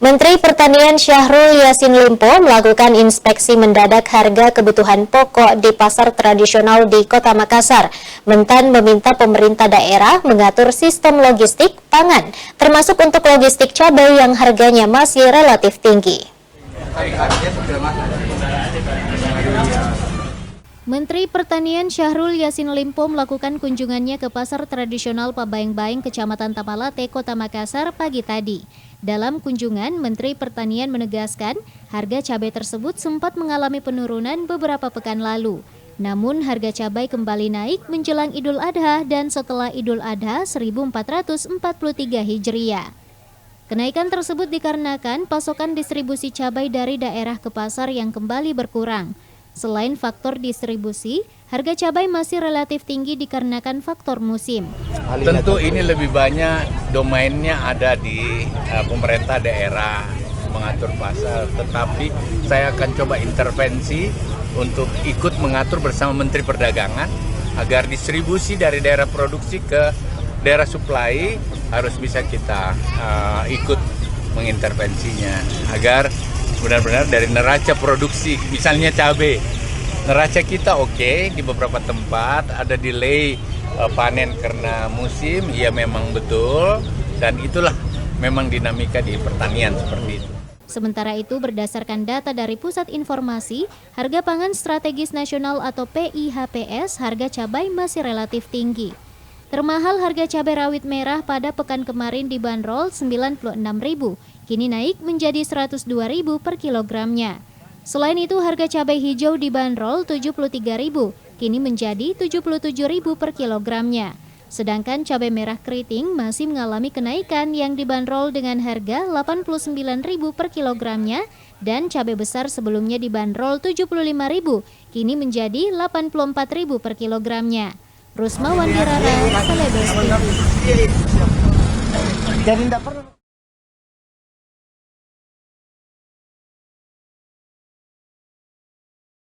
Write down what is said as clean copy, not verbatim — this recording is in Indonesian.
Menteri Pertanian Syahrul Yassin Limpo melakukan inspeksi mendadak harga kebutuhan pokok di pasar tradisional di Kota Makassar. Mentan meminta pemerintah daerah mengatur sistem logistik pangan, termasuk untuk logistik cabai yang harganya masih relatif tinggi. Menteri Pertanian Syahrul Yassin Limpo melakukan kunjungannya ke pasar tradisional Pabaeng-Baeng, Kecamatan Tamalate, Kota Makassar pagi tadi. Dalam kunjungan, Menteri Pertanian menegaskan harga cabai tersebut sempat mengalami penurunan beberapa pekan lalu. Namun harga cabai kembali naik menjelang Idul Adha dan setelah Idul Adha 1443 Hijriah. Kenaikan tersebut dikarenakan pasokan distribusi cabai dari daerah ke pasar yang kembali berkurang. Selain faktor distribusi, harga cabai masih relatif tinggi dikarenakan faktor musim. Tentu ini lebih banyak domainnya ada di pemerintah daerah mengatur pasar, tetapi saya akan coba intervensi untuk ikut mengatur bersama Menteri Perdagangan agar distribusi dari daerah produksi ke daerah suplai harus bisa kita ikut mengintervensinya agar benar-benar dari neraca produksi, misalnya cabai, neraca kita oke, di beberapa tempat ada delay panen karena musim, ya memang betul, dan itulah memang dinamika di pertanian seperti itu. Sementara itu, berdasarkan data dari Pusat Informasi, harga pangan strategis nasional atau PIHPS, harga cabai masih relatif tinggi. Termahal harga cabai rawit merah pada pekan kemarin dibanderol Rp96.000, kini naik menjadi Rp102.000 per kilogramnya. Selain itu, harga cabai hijau dibanderol Rp73.000, kini menjadi Rp77.000 per kilogramnya. Sedangkan cabai merah keriting masih mengalami kenaikan yang dibanderol dengan harga Rp89.000 per kilogramnya dan cabai besar sebelumnya dibanderol Rp75.000, kini menjadi Rp84.000 per kilogramnya. Rusma Wandirara, Celebes TV.